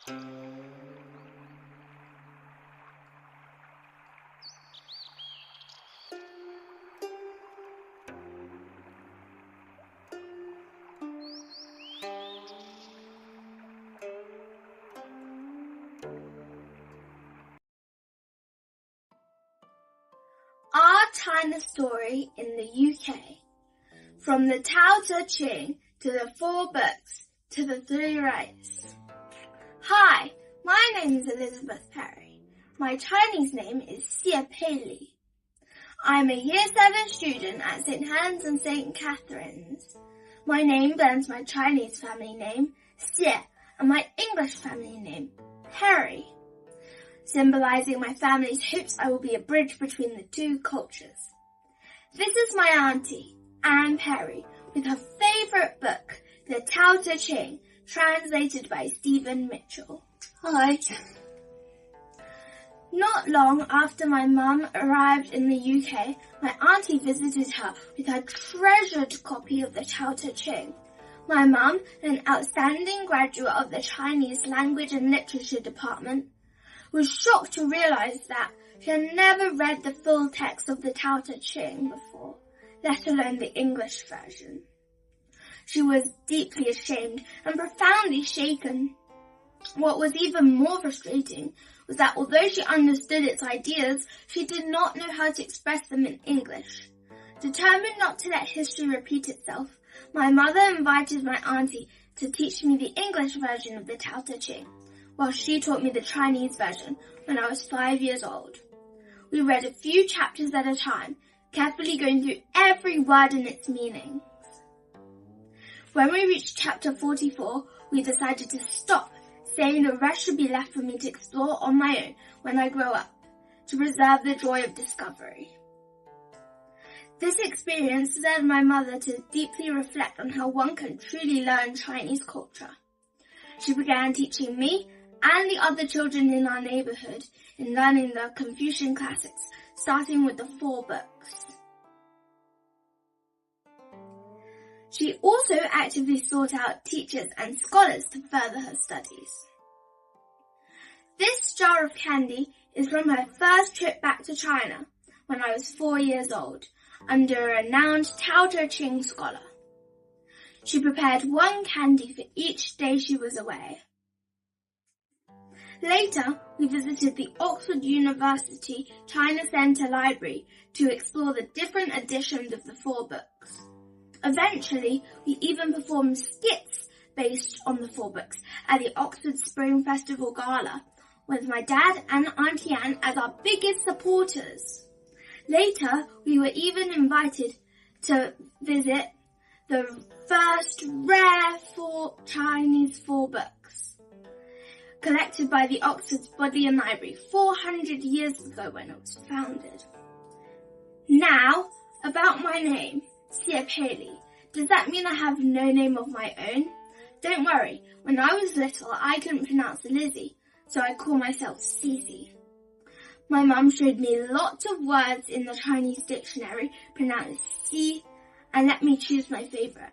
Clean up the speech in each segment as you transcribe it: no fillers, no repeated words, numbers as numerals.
Our China story in the UK. From the Dao De Jing to the 4 books to the 3 rites. Hi, my name is Elizabeth Perry. My Chinese name is Xie Pei Li. I'm a Year 7 student at St. Helens and St. Catherine's. My name blends my Chinese family name, Xie, and my English family name, Perry, symbolizing my family's hopes I will be a bridge between the 2 cultures. This is my auntie, Anne Perry, with her favourite book, The Dao De Jing, translated by Stephen Mitchell. Hi. Not long after my mum arrived in the UK, my auntie visited her with her treasured copy of the Dao De Jing. My mum, an outstanding graduate of the Chinese Language and Literature Department, was shocked to realise that she had never read the full text of the Dao De Jing before, let alone the English version. She was deeply ashamed and profoundly shaken. What was even more frustrating was that although she understood its ideas, she did not know how to express them in English. Determined not to let history repeat itself, my mother invited my auntie to teach me the English version of the Dao De Jing, while she taught me the Chinese version when I was 5 years old. We read a few chapters at a time, carefully going through every word and its meanings. When we reached chapter 44, we decided to stop, saying the rest should be left for me to explore on my own when I grow up, to preserve the joy of discovery. This experience led my mother to deeply reflect on how one can truly learn Chinese culture. She began teaching me and the other children in our neighbourhood in learning the Confucian classics, starting with the 4 books. She also actively sought out teachers and scholars to further her studies. This jar of candy is from her first trip back to China when I was 4 years old, under a renowned Dao De Jing scholar. She prepared 1 candy for each day she was away. Later, we visited the Oxford University China Centre Library to explore the different editions of the 4 books. Eventually, we even performed skits based on the 4 books at the Oxford Spring Festival Gala, with my dad and Auntie Anne as our biggest supporters. Later, we were even invited to visit the first rare Chinese 4 books, collected by the Oxford Bodleian Library 400 years ago when it was founded. Now, about my name, Xie Pei Li. Does that mean I have no name of my own? Don't worry, when I was little I couldn't pronounce Lizzie, so I call myself Cici. My mum showed me lots of words in the Chinese dictionary pronounced Xi and let me choose my favourite.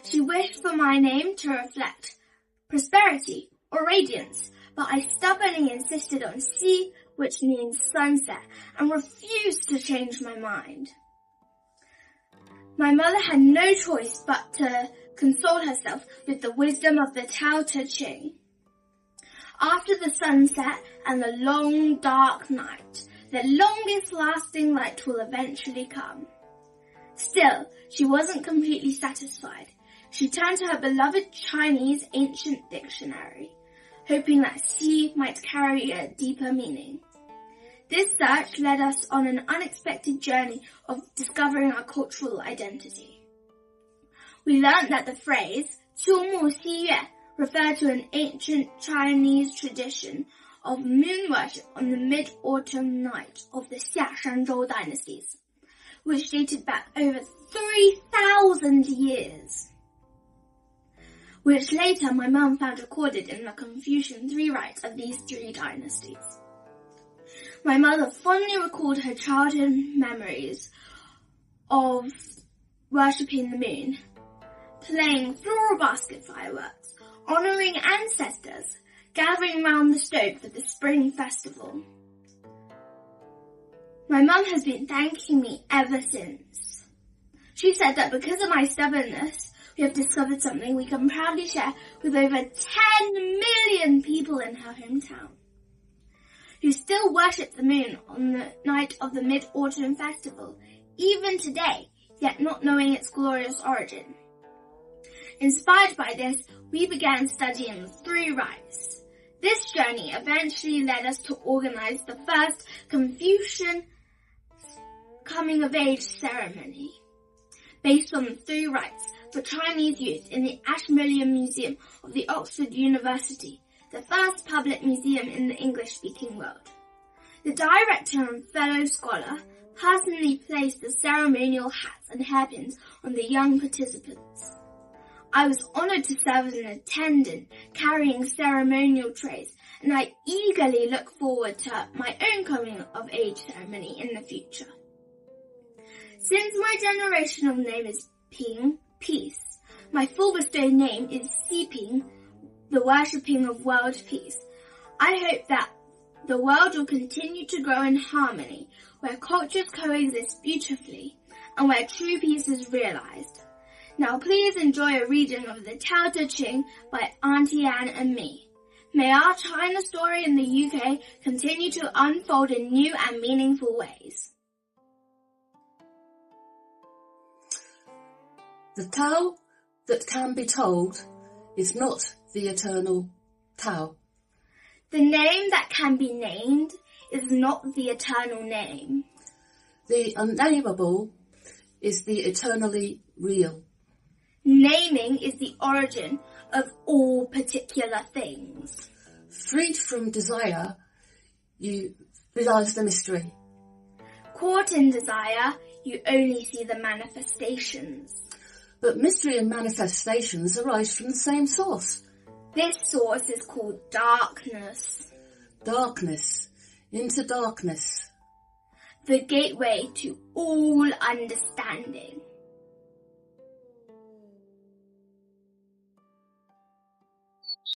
She wished for my name to reflect prosperity or radiance, but I stubbornly insisted on Xi, which means sunset, and refused to change my mind. My mother had no choice but to console herself with the wisdom of the Dao De Jing. After the sunset and the long dark night, the longest lasting light will eventually come. Still, she wasn't completely satisfied. She turned to her beloved Chinese ancient dictionary, hoping that Xi might carry a deeper meaning. This search led us on an unexpected journey of discovering our cultural identity. We learned that the phrase 秋木夕月 referred to an ancient Chinese tradition of moon worship on the mid-autumn night of the Xiashanzhou dynasties, which dated back over 3,000 years, which later my mum found recorded in the Confucian 3 rites of these 3 dynasties. My mother fondly recalled her childhood memories of worshipping the moon, playing floral basket fireworks, honouring ancestors, gathering round the stove for the spring festival. My mum has been thanking me ever since. She said that because of my stubbornness, we have discovered something we can proudly share with over 10 million people in her hometown, who still worship the moon on the night of the Mid-Autumn Festival, even today, yet not knowing its glorious origin. Inspired by this, we began studying the 3 rites. This journey eventually led us to organize the first Confucian coming-of-age ceremony, based on the 3 rites for Chinese youth in the Ashmolean Museum of the Oxford University, the first public museum in the English-speaking world. The director and fellow scholar personally placed the ceremonial hats and hairpins on the young participants. I was honoured to serve as an attendant carrying ceremonial trays, and I eagerly look forward to my own coming-of-age ceremony in the future. Since my generational name is Ping, peace, my full bestowed name is Xiping, the worshipping of world peace. I hope that the world will continue to grow in harmony, where cultures coexist beautifully, and where true peace is realised. Now please enjoy a reading of the Dao De Jing by Auntie Anne and me. May our China story in the UK continue to unfold in new and meaningful ways. The Tao that can be told is not the eternal Tao. The name that can be named is not the eternal name. The unnameable is the eternally real. Naming is the origin of all particular things. Freed from desire, you realise the mystery. Caught in desire, you only see the manifestations. But mystery and manifestations arise from the same source. This source is called darkness. Darkness, into darkness. The gateway to all understanding.